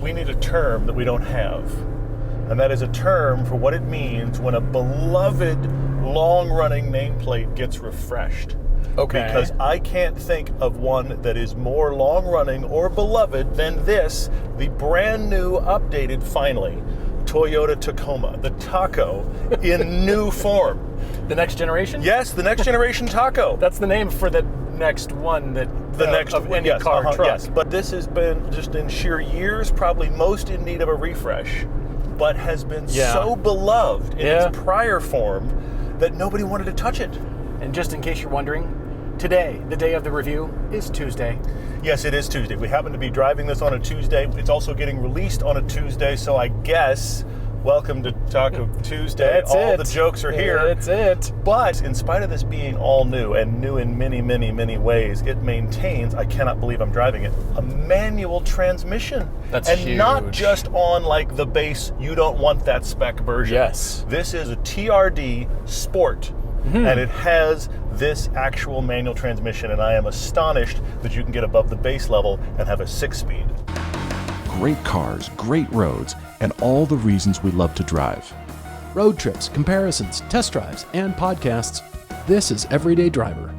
we need a term that we don't have. And that is a term for what it means when a beloved, long-running nameplate gets refreshed. Okay. Because I can't think of one that is more long-running or beloved than this, the brand new, updated, finally, Toyota Tacoma, the Taco, in new form. The next generation? Yes, the next generation Taco. That's the name for the next one that The next of any yes, car truck. Yes, but this has been just in sheer years, probably most in need of a refresh, but has been so beloved in its prior form that nobody wanted to touch it. And just in case you're wondering, today, the day of the review, is Tuesday. Yes, it is Tuesday. We happen to be driving this on a Tuesday. It's also getting released on a Tuesday, so I guess welcome to Taco Tuesday. All the jokes are here. That's it. But in spite of this being all new and new in many, many, many ways, it maintains, I cannot believe I'm driving it, a manual transmission. That's and huge. not just on like the base, you don't want that spec version. Yes. This is a TRD Sport. And it has this actual manual transmission, and I am astonished that you can get above the base level and have a 6-speed. Great cars, great roads, and all the reasons we love to drive. Road trips, comparisons, test drives, and podcasts. This is Everyday Driver.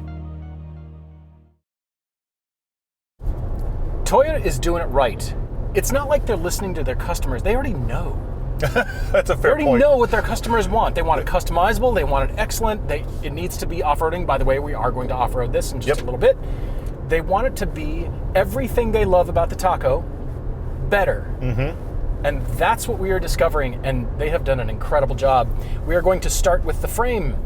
Toyota is doing it right. It's not like they're listening to their customers. They already know. That's a fair They point. already know what their customers want. They want it customizable. They want it excellent. It needs to be off-roading. By the way, we are going to off-road this in just a little bit. They want it to be everything they love about the Taco, better. And that's what we are discovering, and they have done an incredible job. We are going to start with the frame.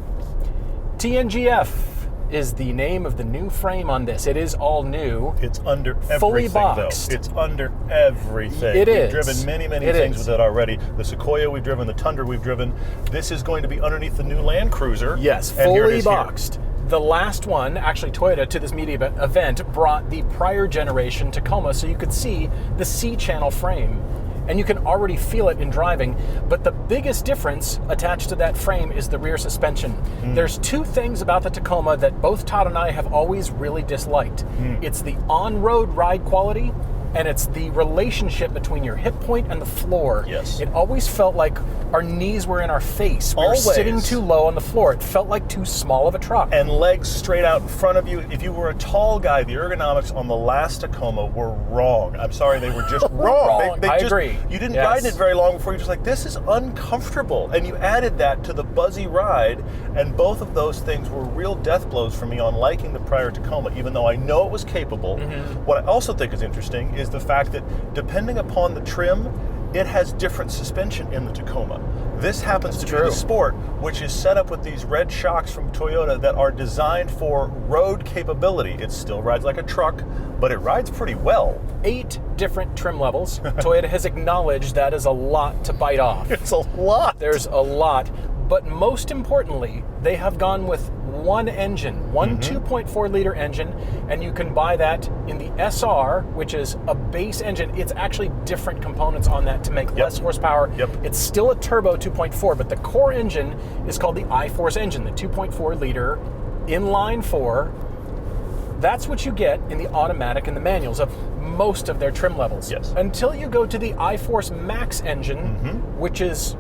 TNGF is the name of the new frame on this. It is all new. It's under everything, fully boxed. though. It's under everything. It We've is. driven many things with it already. The Sequoia we've driven, the Tundra we've driven. This is going to be underneath the new Land Cruiser. Yes, and here it fully is here. boxed. The last one, actually Toyota, to this media event, brought the prior generation Tacoma, so you could see the C-channel frame. And you can already feel it in driving. But the biggest difference attached to that frame is the rear suspension. There's two things about the Tacoma that both Todd and I have always really disliked. It's the on-road ride quality, and it's the relationship between your hip point and the floor. Yes. It always felt like our knees were in our face. We were sitting too low on the floor. It felt like too small of a truck. And legs straight out in front of you. If you were a tall guy, the ergonomics on the last Tacoma were wrong. I'm sorry, they were just wrong. I agree. You didn't ride it very long before you're just like, this is uncomfortable. And you added that to the buzzy ride, and both of those things were real death blows for me on liking the prior Tacoma, even though I know it was capable. What I also think is interesting is the fact that depending upon the trim, it has different suspension in the Tacoma. This happens to be the Sport, which is set up with these red shocks from Toyota that are designed for road capability. It still rides like a truck, but it rides pretty well. 8 different trim levels. Toyota has acknowledged that is a lot to bite off. It's a lot. There's a lot. But most importantly, they have gone with one engine, one 2.4 liter engine, and you can buy that in the SR, which is a base engine. It's actually different components on that to make less horsepower. It's still a turbo 2.4, but the core engine is called the iForce engine, the 2.4 liter inline 4. That's what you get in the automatic and the manuals of most of their trim levels. Until you go to the iForce Max engine, which is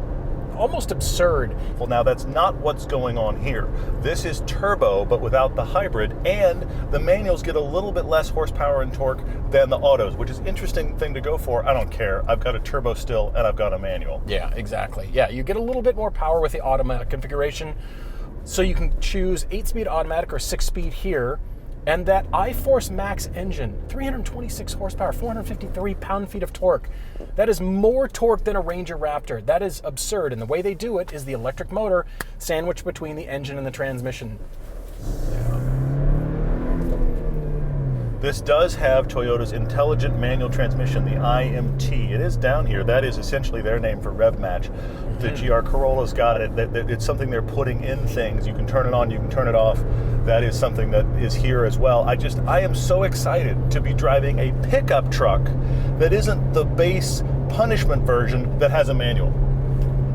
almost absurd. Well, now that's not what's going on here. This is turbo, but without the hybrid, and the manuals get a little bit less horsepower and torque than the autos, which is an interesting thing to go for. I don't care. I've got a turbo still, and I've got a manual. Yeah, exactly. Yeah, you get a little bit more power with the automatic configuration, so you can choose 8-speed automatic or 6-speed here. And that iForce Max engine, 326 horsepower, 453 pound-feet of torque. That is more torque than a Ranger Raptor. That is absurd. And the way they do it is the electric motor sandwiched between the engine and the transmission. This does have Toyota's intelligent manual transmission, the IMT. It is down here. That is essentially their name for Rev Match. The GR Corolla's got it. It's something they're putting in things. You can turn it on, you can turn it off. That is something that is here as well. I am so excited to be driving a pickup truck that isn't the base punishment version that has a manual.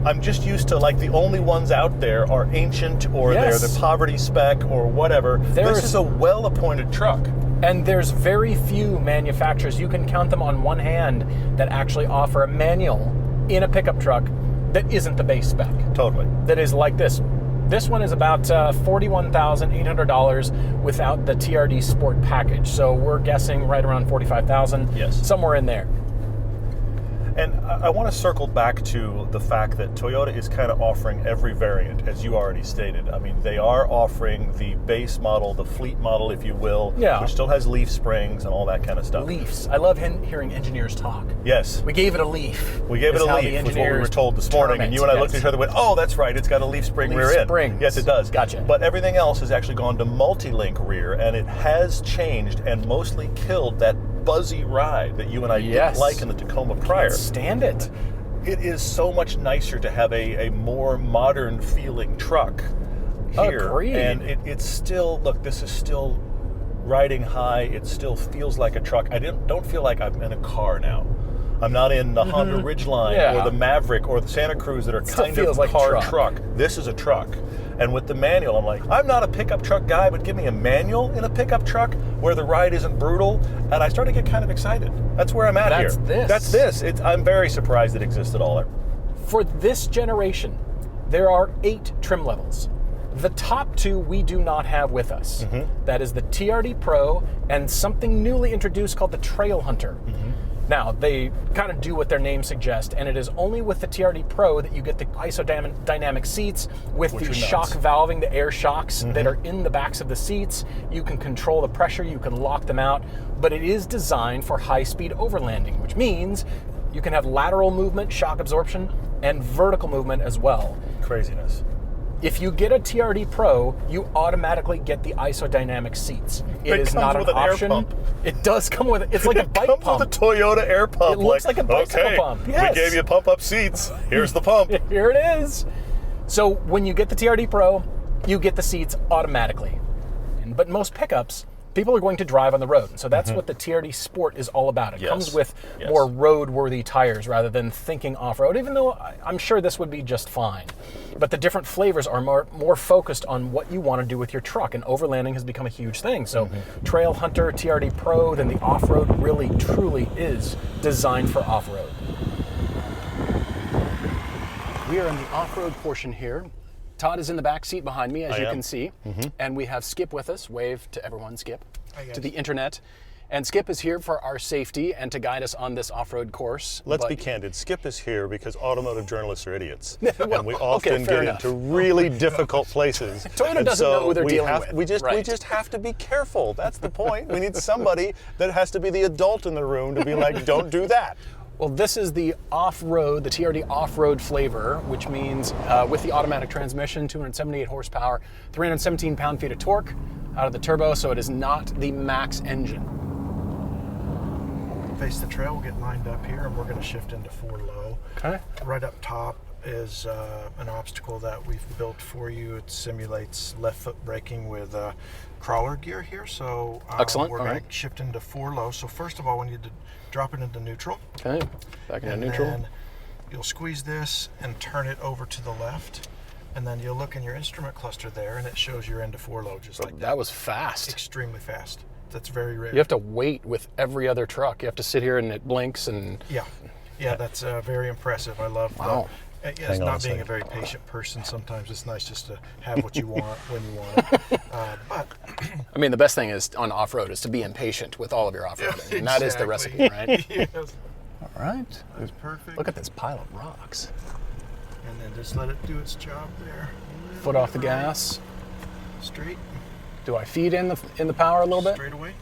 I'm just used to, like, the only ones out there are ancient or they're the poverty spec or whatever. This is a well-appointed truck. And there's very few manufacturers, you can count them on one hand, that actually offer a manual in a pickup truck that isn't the base spec. Totally. That is like this. This one is about $41,800 without the TRD Sport package. So we're guessing right around $45,000. Yes. Somewhere in there. And I want to circle back to the fact that Toyota is kind of offering every variant, as you already stated. I mean, they are offering the base model, the fleet model, if you will, which still has leaf springs and all that kind of stuff. Leafs. I love hearing engineers talk. Yes. We gave it a leaf. We gave it a leaf, was what we were told this morning. And you and I looked at each other and went, oh, that's right, it's got a leaf spring rear end. Springs. Yes, it does. Gotcha. But everything else has actually gone to multi-link rear, and it has changed and mostly killed that buzzy ride that you and I didn't like in the Tacoma prior. Can't stand it. It is so much nicer to have a more modern feeling truck here. Agreed. And it's still, look, this is still riding high. It still feels like a truck. I don't feel like I'm in a car now. I'm not in the Honda Ridgeline or the Maverick or the Santa Cruz that are kind of like car truck. This is a truck. And with the manual, I'm like, I'm not a pickup truck guy, but give me a manual in a pickup truck where the ride isn't brutal. And I started to get kind of excited. That's where I'm at here. That's this. I'm very surprised it exists at all. For this generation, there are 8 trim levels. The top 2 we do not have with us. That is the TRD Pro and something newly introduced called the Trail Hunter. Now, they kind of do what their name suggests, and it is only with the TRD Pro that you get the isodynamic seats with the shock valving, the air shocks that are in the backs of the seats. You can control the pressure, you can lock them out, but it is designed for high-speed overlanding, which means you can have lateral movement, shock absorption, and vertical movement as well. Craziness. If you get a TRD Pro, you automatically get the isodynamic seats. It is not an option. Air pump. It does come with it. It's like a bike pump. It comes with a Toyota air pump. It looks like a bicycle pump. Yes. We gave you pump-up seats. Here's the pump. Here it is. So when you get the TRD Pro, you get the seats automatically. But most pickups, people are going to drive on the road. And so that's what the TRD Sport is all about. It comes with more road-worthy tires rather than thinking off-road, even though I'm sure this would be just fine. But the different flavors are more focused on what you want to do with your truck, and overlanding has become a huge thing. So Trail Hunter, TRD Pro, then the off-road really, truly is designed for off-road. We are in the off-road portion here. Todd is in the back seat behind me, as you can see. And we have Skip with us. Wave to everyone, Skip, to the internet. And Skip is here for our safety and to guide us on this off-road course. Let's be candid. Skip is here because automotive journalists are idiots. And we often get into really difficult places. Toyota doesn't know who they're dealing with. We just have to be careful. That's the point. We need somebody that has to be the adult in the room to be like, don't do that. Well, this is the off-road, the TRD off-road flavor, which means with the automatic transmission, 278 horsepower, 317 pound-feet of torque out of the turbo, so it is not the max engine. Face the trail, we'll get lined up here, and we're going to shift into 4 low. Okay. Right up top is an obstacle that we've built for you. It simulates left foot braking with crawler gear here, so excellent. We're going to shift into 4 low. So first of all, we need to drop it into neutral. Okay, back into neutral. And then you'll squeeze this and turn it over to the left, and then you'll look in your instrument cluster there, and it shows you're into 4 low just like that. That was fast. Extremely fast. That's very rare. You have to wait with every other truck. You have to sit here and it blinks and... Yeah, that's very impressive. I love wow. As not being a very patient person, sometimes it's nice just to have what you want when you want it. But I mean, the best thing is on off-road is to be impatient with all of your off-roading. Exactly. And that is the recipe, right? Yes. All right. That's perfect. Look at this pile of rocks. And then just let it do its job there. Foot off the gas. Straight. Do I feed in the power a little bit? Straight away.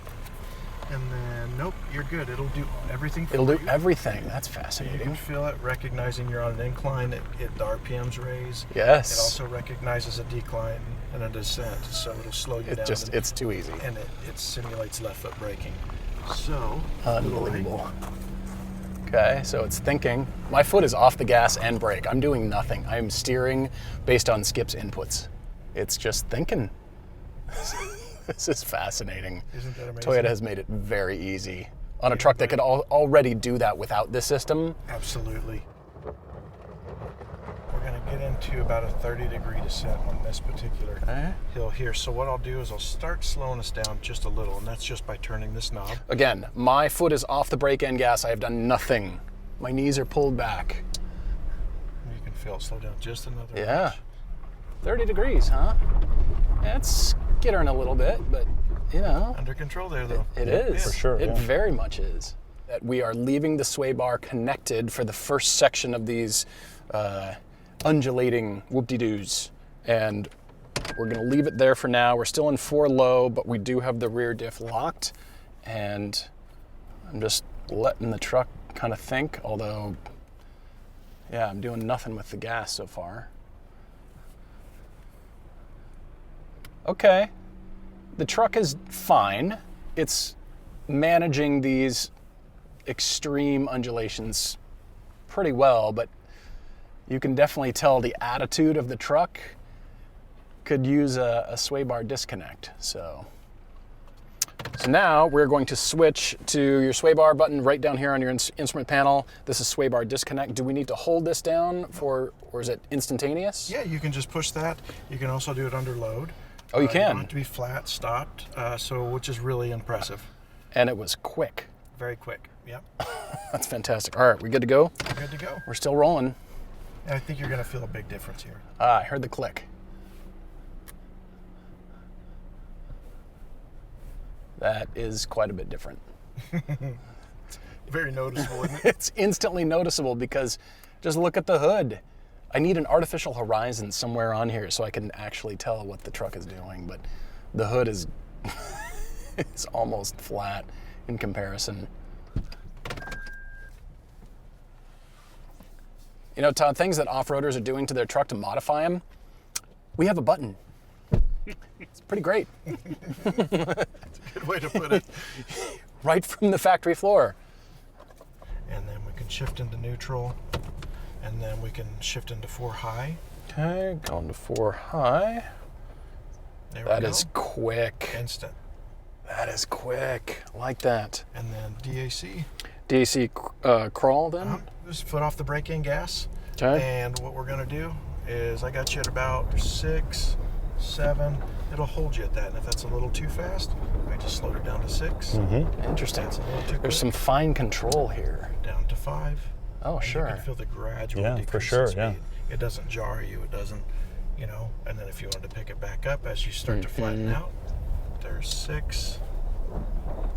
And then, nope, you're good. It'll do everything for you. It'll do everything. That's You fascinating. can feel it, recognizing you're on an incline. The RPMs raise. Yes. It also recognizes a decline and a descent, so it'll slow you down. It's too easy. And it simulates left foot braking. So, unbelievable. Okay, so it's thinking. My foot is off the gas and brake. I'm doing nothing. I am steering based on Skip's inputs. It's just thinking. This is fascinating. Isn't that amazing? Toyota has made it very easy on a truck that could already do that without this system. Absolutely. We're going to get into about a 30-degree descent on this particular hill here. So what I'll do is I'll start slowing us down just a little, and that's just by turning this knob. Again, my foot is off the brake and gas. I have done nothing. My knees are pulled back. You can feel it slow down just another Yeah. inch. 30 degrees, huh? It's skittering a little bit, but you know. Under control there, though. It is. For sure, It yeah. very much is. That we are leaving the sway bar connected for the first section of these undulating whoop-de-doos. And we're gonna leave it there for now. We're still in 4 low, but we do have the rear diff locked. And I'm just letting the truck kind of think, although, yeah, I'm doing nothing with the gas so far. Okay, the truck is fine. It's managing these extreme undulations pretty well, but you can definitely tell the attitude of the truck could use a sway bar disconnect. So now we're going to switch to your sway bar button right down here on your instrument panel. This is sway bar disconnect. Do we need to hold this down or is it instantaneous? Yeah, you can just push that. You can also do it under load. Oh, you You don't can. have to be flat, stopped, which is really impressive. And it was quick. Very quick. Yep. That's fantastic. All right, we good to go? Good to go. We're still rolling. And I think you're going to feel a big difference here. I heard the click. That is quite a bit different. Very noticeable, isn't it? It's instantly noticeable because just look at the hood. I need an artificial horizon somewhere on here so I can actually tell what the truck is doing, but the hood is it's almost flat in comparison. You know, Todd, things that off-roaders are doing to their truck to modify them, we have a button. It's pretty great. Good way to put it. Right from the factory floor. And then we can shift into neutral, and then we can shift into 4 high. Okay, going to 4 high. There we That go. is quick. Instant. That is quick. I like that. And then DAC. DAC crawl then? Just foot off the brake and gas. Okay. And what we're going to do is I got you at about 6, 7. It'll hold you at that. And if that's a little too fast, I just slowed it down to 6. Interesting. That's a little too quick. There's some fine control here. Down to 5. Oh, And sure. You can feel the gradual Yeah, decrease for sure, in speed. yeah. It doesn't jar you. It doesn't, and then if you wanted to pick it back up as you start to flatten out, there's 6.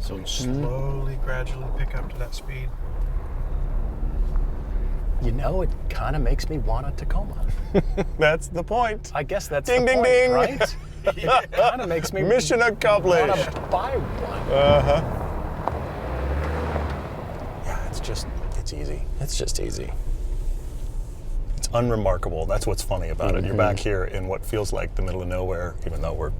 So slowly, gradually pick up to that speed. You know, it kind of makes me want a Tacoma. That's the point. I guess that's Ding, the ding, point, ding. right? It kind of makes me Mission want accomplished. to buy one. Yeah, it's easy. It's just easy. It's unremarkable. That's what's funny about it. You're back here in what feels like the middle of nowhere, even though we're,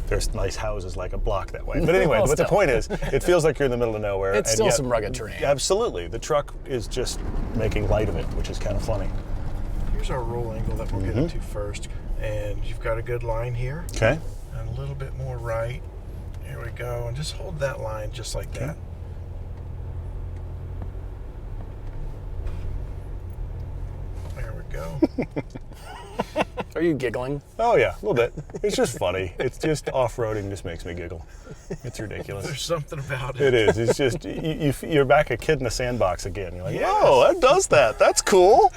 there's nice houses like a block that way. But anyway, Well, what the still. point is, it feels like you're in the middle of nowhere. It's and still yet- some rugged terrain. Absolutely. The truck is just making light of it, which is kind of funny. Here's our roll angle that we'll get into first. And you've got a good line here. Okay. And a little bit more right. Here we go. And just hold that line just like that. There we go. Are you giggling? Oh yeah, a little bit. It's just funny. It's just off-roading just makes me giggle. It's ridiculous. There's something about It it. is. It's just you're back a kid in a sandbox again. You're like, Yes. oh, that does that. That's cool.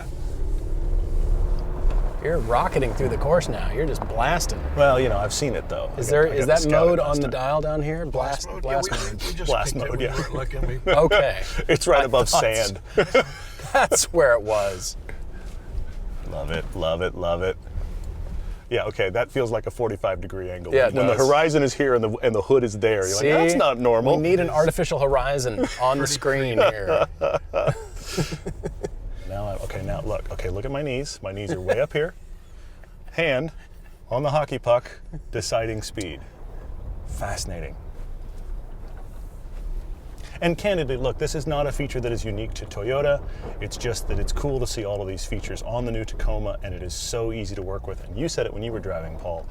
You're rocketing through the course now. You're just blasting. Well, I've seen it though. Is I got that to scout mode it on last the time. dial down here? Blast mode. mode. We just Blast picked it mode, when yeah. we weren't looking. Okay. It's right above thought- sand. That's where it was. Love it, love it, love it. Yeah, okay, that feels like a 45-degree angle. Yeah, it when the does. horizon is here and the hood is there, you're See? like, that's not normal. We need an artificial horizon on the screen here. Now look. Okay, look at my knees. My knees are way up here. Hand on the hockey puck, deciding speed. Fascinating. And candidly, look, this is not a feature that is unique to Toyota. It's just that it's cool to see all of these features on the new Tacoma, and it is so easy to work with. And you said it when you were driving, Paul.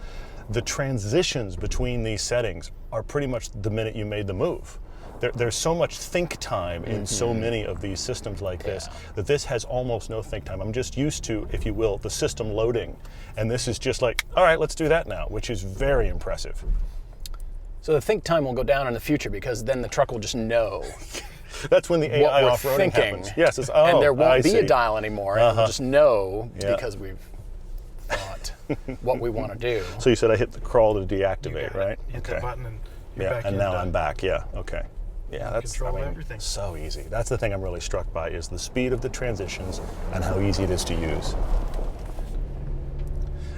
The transitions between these settings are pretty much the minute you made the move. there's so much think time in so many of these systems like this that this has almost no think time. I'm just used to, if you will, the system loading. And this is just like, all right, let's do that now, which is very impressive. So the think time will go down in the future because then the truck will just know That's when the AI what we're off-roading thinking. happens. Yes, it's, And there won't I be see. a dial anymore. It will just know Yeah. because we've thought what we want to do. So you said I hit the crawl to You deactivate, got right? it. Hit the button and you're Yeah, back and in now done. I'm back. Yeah, okay. Yeah, that's Control everything. so easy. That's the thing I'm really struck by is the speed of the transitions and how easy it is to use.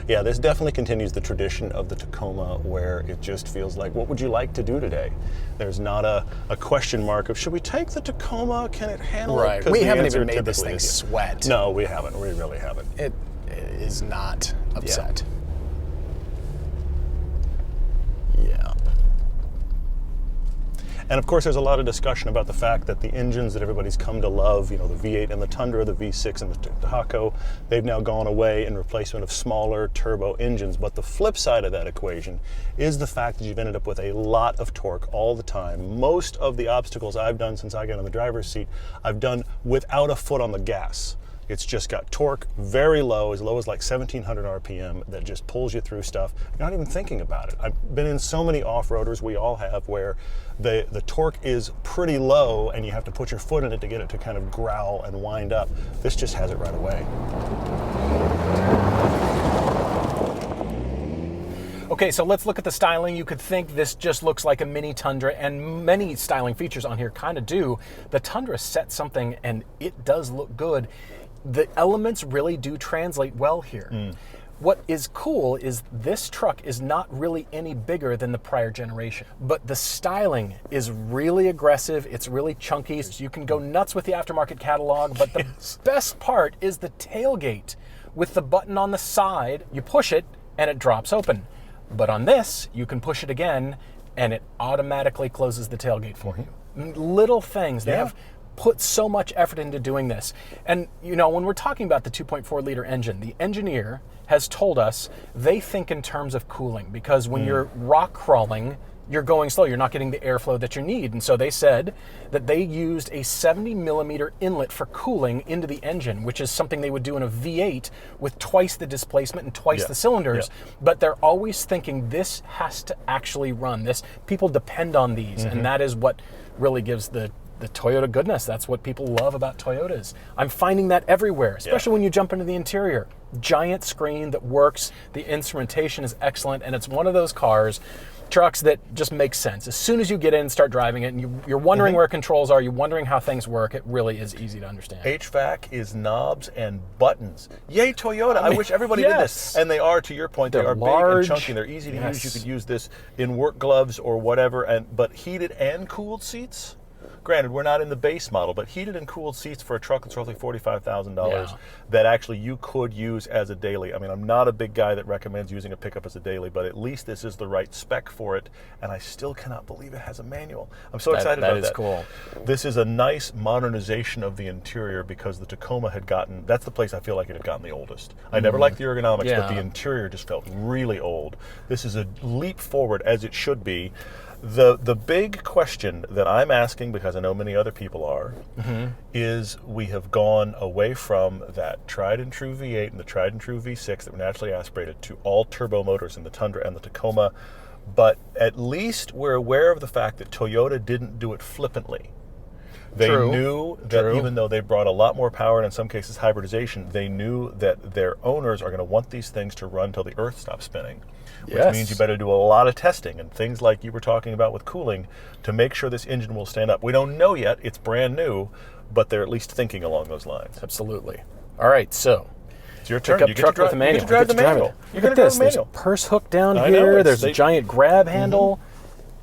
Yeah, this definitely continues the tradition of the Tacoma where it just feels like, what would you like to do today? There's not a question mark of, should we take the Tacoma? Can it handle it? Right. 'Cause We the haven't answer even made this typically thing is yes. sweat. No, we haven't. We really haven't. It is not upset. Yeah. And of course, there's a lot of discussion about the fact that the engines that everybody's come to love, you know, the V8 and the Tundra, the V6 and the Tahoe, they've now gone away in replacement of smaller turbo engines. But the flip side of that equation is the fact that you've ended up with a lot of torque all the time. Most of the obstacles I've done since I got in the driver's seat, I've done without a foot on the gas. It's just got torque very low as like 1700 RPM that just pulls you through stuff. You're not even thinking about it. I've been in so many off-roaders, we all have, where the torque is pretty low and you have to put your foot in it to get it to kind of growl and wind up. This just has it right away. Okay, so let's look at the styling. You could think this just looks like a mini Tundra, and many styling features on here kind of do. The Tundra sets something, and it does look good. The elements really do translate well here. What is cool is this truck is not really any bigger than the prior generation, but the styling is really aggressive. It's really chunky. So you can go nuts with the aftermarket catalog, but the best part is the tailgate with the button on the side. You push it and it drops open. But on this, you can push it again and it automatically closes the tailgate for you. Little things. They have put so much effort into doing this. And you know, when we're talking about the 2.4 liter engine, the engineer has told us they think in terms of cooling, because when you're rock crawling, you're going slow, you're not getting the airflow that you need. And so they said that they used a 70 millimeter inlet for cooling into the engine, which is something they would do in a V8 with twice the displacement and twice the cylinders. But they're always thinking this has to actually run. This, people depend on these, and that is what really gives the Toyota goodness. That's what people love about Toyotas. I'm finding that everywhere, especially when you jump into the interior. Giant screen that works, the instrumentation is excellent, and it's one of those trucks that just makes sense. As soon as you get in and start driving it, and you're wondering where controls are, you're wondering how things work, it really is easy to understand. HVAC is knobs and buttons. Yay, Toyota. I wish everybody did this. And they are, to your point, they are large, big and chunky. They're easy to use. You could use this in work gloves or whatever, but heated and cooled seats? Granted, we're not in the base model, but heated and cooled seats for a truck that's roughly $45,000 that actually you could use as a daily. I mean, I'm not a big guy that recommends using a pickup as a daily, but at least this is the right spec for it, and I still cannot believe it has a manual. I'm so excited about that. That is cool. This is a nice modernization of the interior because the Tacoma had gotten, that's the place I feel like it had gotten the oldest. I never liked the ergonomics, but the interior just felt really old. This is a leap forward, as it should be. The big question that I'm asking, because I know many other people are, is we have gone away from that tried and true V8 and the tried and true V6 that were naturally aspirated to all turbo motors in the Tundra and the Tacoma, but at least we're aware of the fact that Toyota didn't do it flippantly. They knew that even though they brought a lot more power and in some cases hybridization, they knew that their owners are going to want these things to run till the earth stops spinning. Which means you better do a lot of testing and things like you were talking about with cooling to make sure this engine will stand up. We don't know yet, it's brand new, but they're at least thinking along those lines. Absolutely. All right, so it's your turn. Pick up You truck with a manual. You get to drive the manual. Look at this. There's a purse hook down here. There's a giant grab handle.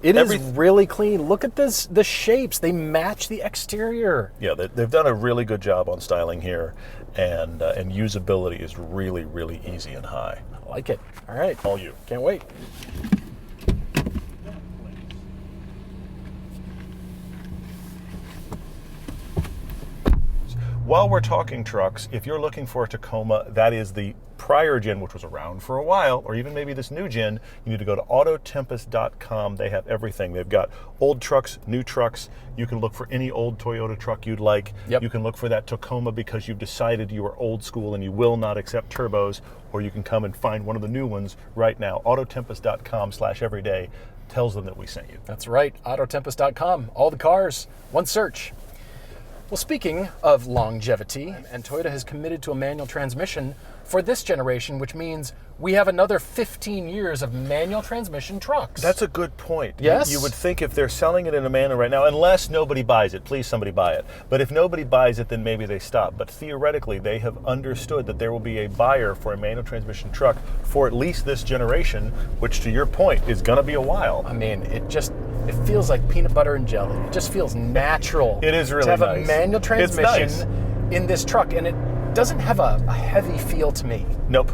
It is really clean. Look at this. The shapes, they match the exterior. Yeah, they've done a really good job on styling here, and usability is really, really easy and high. I like it. All right. All you. Can't wait. while we're talking trucks, if you're looking for a Tacoma, that is the prior gen, which was around for a while, or even maybe this new gen, you need to go to autotempest.com. They have everything. They've got old trucks, new trucks. You can look for any old Toyota truck you'd like. Yep. You can look for that Tacoma because you've decided you are old school and you will not accept turbos, or you can come and find one of the new ones right now. autotempest.com/everyday tells them that we sent you. That's right, autotempest.com. All the cars, one search. Well, speaking of longevity, and Toyota has committed to a manual transmission for this generation, which means we have another 15 years of manual transmission trucks. That's a good point. Yes? You would think if they're selling it in a manual right now, unless nobody buys it, please somebody buy it. But if nobody buys it, then maybe they stop. But theoretically, they have understood that there will be a buyer for a manual transmission truck for at least this generation, which to your point is going to be a while. I mean, it feels like peanut butter and jelly. It just feels natural. It is really to have nice. a manual transmission It's nice. in this truck, and it doesn't have a heavy feel to me. Nope.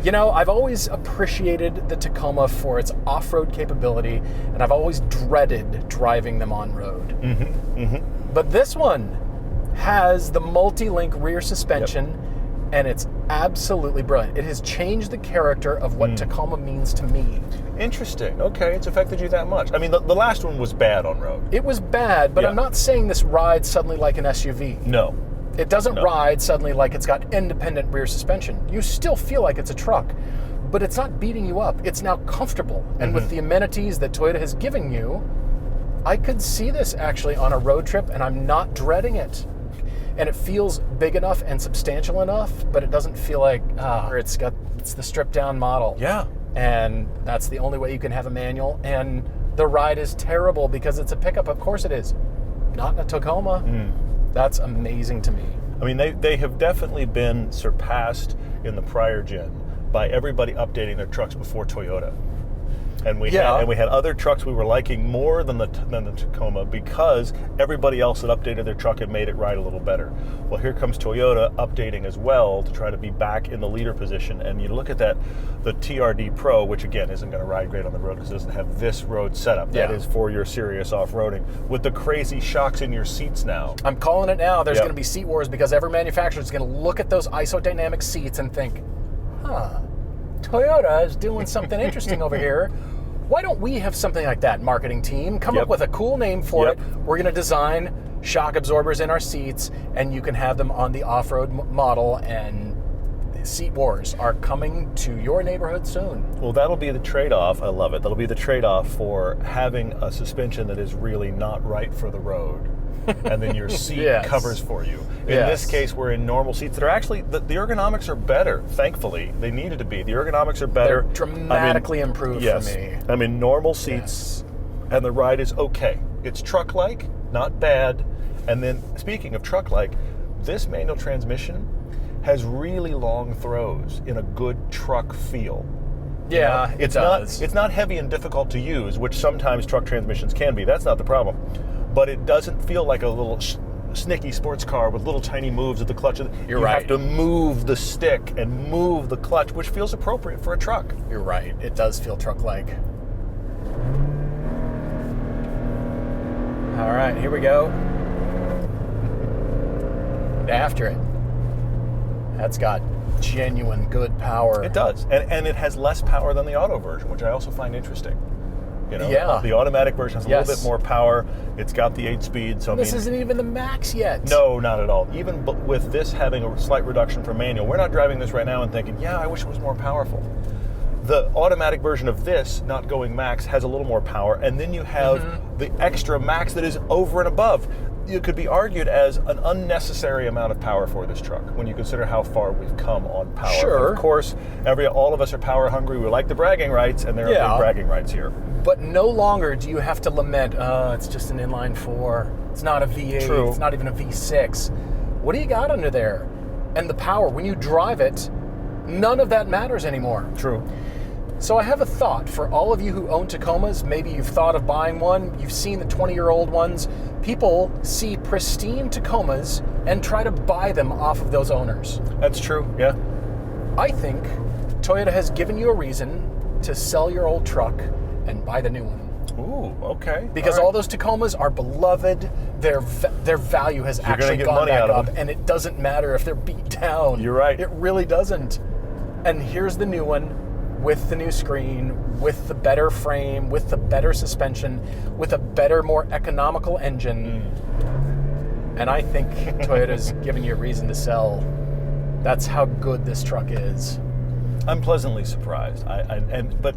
You know, I've always appreciated the Tacoma for its off-road capability, and I've always dreaded driving them on-road. But this one has the multi-link rear suspension, and it's absolutely brilliant. It has changed the character of what Tacoma means to me. Interesting. Okay, it's affected you that much. I mean, the last one was bad on road. It was bad, but Yeah. I'm not saying this rides suddenly like an SUV. No. It doesn't ride suddenly like it's got independent rear suspension. You still feel like it's a truck, but it's not beating you up. It's now comfortable. And with the amenities that Toyota has given you, I could see this actually on a road trip, and I'm not dreading it. And it feels big enough and substantial enough, but it doesn't feel like, it's the stripped down model. Yeah. And that's the only way you can have a manual. And the ride is terrible because it's a pickup. Of course it is. Not in a Tacoma. That's amazing to me. I mean, they have definitely been surpassed in the prior gen by everybody updating their trucks before Toyota. And we had other trucks we were liking more than the Tacoma because everybody else had updated their truck and made it ride a little better. Well, here comes Toyota updating as well to try to be back in the leader position. And you look at that, the TRD Pro, which again isn't going to ride great on the road because it doesn't have this road setup. That is for your serious off-roading with the crazy shocks in your seats now. I'm calling it now. There's going to be seat wars because every manufacturer is going to look at those isodynamic seats and think, Toyota is doing something interesting over here. Why don't we have something like that, marketing team? Come up with a cool name for it. We're going to design shock absorbers in our seats, and you can have them on the off-road model, and seat wars are coming to your neighborhood soon. Well, that'll be the trade-off. I love it. That'll be the trade-off for having a suspension that is really not right for the road. And then your seat covers for you. In this case, we're in normal seats that are actually, the ergonomics are better, thankfully. They needed to be. The ergonomics are better. They're dramatically improved for me. I'm in normal seats, and the ride is okay. It's truck-like, not bad. And then, speaking of truck-like, this manual transmission has really long throws in a good truck feel. Yeah, it does. It's not heavy and difficult to use, which sometimes truck transmissions can be. That's not the problem. But it doesn't feel like a little snicky sports car with little tiny moves of the clutch. You have to move the stick and move the clutch, which feels appropriate for a truck. You're right. It does feel truck-like. All right, here we go. After it. That's got genuine good power. It does. And it has less power than the auto version, which I also find interesting. You know, the automatic version has a little bit more power. It's got the 8-speed. So this isn't even the max yet. No, not at all. Even with this having a slight reduction from manual, we're not driving this right now and thinking, I wish it was more powerful. The automatic version of this, not going max, has a little more power, and then you have the extra max that is over and above. It could be argued as an unnecessary amount of power for this truck when you consider how far we've come on power. Sure. But of course, all of us are power hungry. We like the bragging rights, and there are big bragging rights here. But no longer do you have to lament, it's just an inline 4. It's not a V8. True. It's not even a V6. What do you got under there? And the power, when you drive it, none of that matters anymore. True. So I have a thought for all of you who own Tacomas. Maybe you've thought of buying one. You've seen the 20-year-old ones. People see pristine Tacomas and try to buy them off of those owners. That's true, yeah. I think Toyota has given you a reason to sell your old truck and buy the new one. Ooh, okay. Because all those Tacomas are beloved. Their value has gonna actually get gone money back out of up, them. and it doesn't matter if they're beat down. You're right. It really doesn't. And here's the new one with the new screen, with the better frame, with the better suspension, with a better, more economical engine. And I think Toyota's giving you a reason to sell. That's how good this truck is. I'm pleasantly surprised. But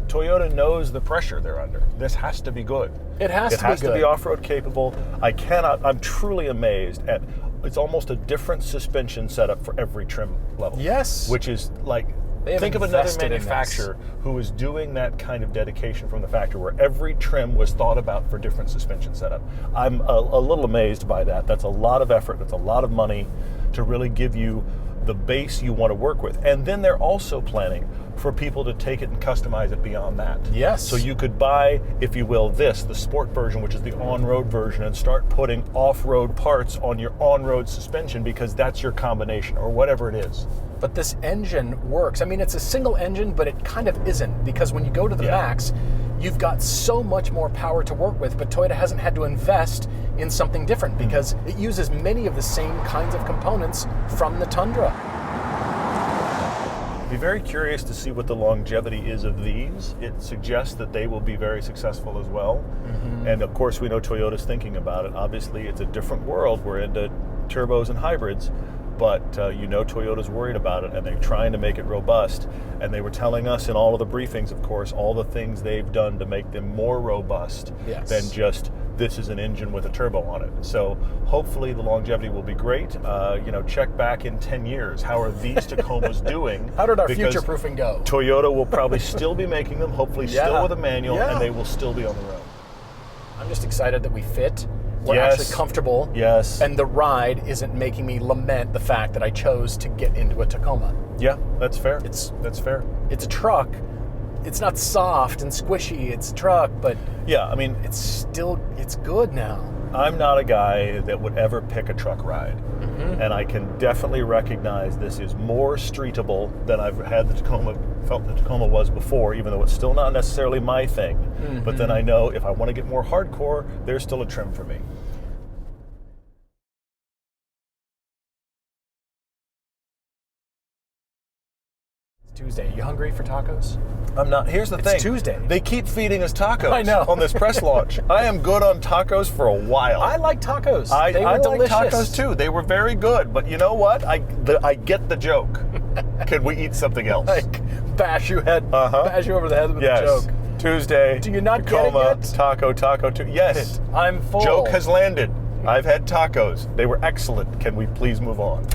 Toyota knows the pressure they're under. This has to be good. It has to be good. to be off-road capable. I'm truly amazed at, it's almost a different suspension setup for every trim level. Yes. Which is like, They have think of another invested in this. manufacturer who is doing that kind of dedication from the factory where every trim was thought about for different suspension setup. I'm a little amazed by that. That's a lot of effort. That's a lot of money to really give you the base you want to work with. And then they're also planning for people to take it and customize it beyond that. Yes. So you could buy, if you will, the sport version, which is the on-road version, and start putting off-road parts on your on-road suspension because that's your combination, or whatever it is. But this engine works. I mean, it's a single engine, but it kind of isn't, because when you go to the Max, you've got so much more power to work with, but Toyota hasn't had to invest in something different because it uses many of the same kinds of components from the Tundra. Be very curious to see what the longevity is of these. It suggests that they will be very successful as well. And of course, we know Toyota's thinking about it. Obviously, it's a different world. We're into turbos and hybrids, but Toyota's worried about it, and they're trying to make it robust. And they were telling us in all of the briefings, of course, all the things they've done to make them more robust than just this is an engine with a turbo on it. So hopefully the longevity will be great. Check back in 10 years. How are these Tacomas doing? How did our Because future proofing go? Toyota will probably still be making them, hopefully still with a manual, and they will still be on the road. I'm just excited that we fit. We're Yes. actually comfortable. Yes. And the ride isn't making me lament the fact that I chose to get into a Tacoma. Yeah, that's fair. That's fair. It's a truck. It's not soft and squishy. It's a truck, but Yeah, I mean, it's good now. I'm not a guy that would ever pick a truck ride. And I can definitely recognize this is more streetable than I've felt the Tacoma was before, even though it's still not necessarily my thing. But then I know if I want to get more hardcore, there's still a trim for me. It's Tuesday. You hungry for tacos? I'm not. Here's the thing. It's Tuesday. They keep feeding us tacos I know. on this press launch. I am good on tacos for a while. I like tacos. I They were delicious. like tacos too. They were very good. But you know what? I get the joke. Could we eat something else? Like bash you over the head with a joke. Tuesday. Do you not Tacoma, get it yet? Taco. Yes. I'm full. Joke has landed. I've had tacos. They were excellent. Can we please move on?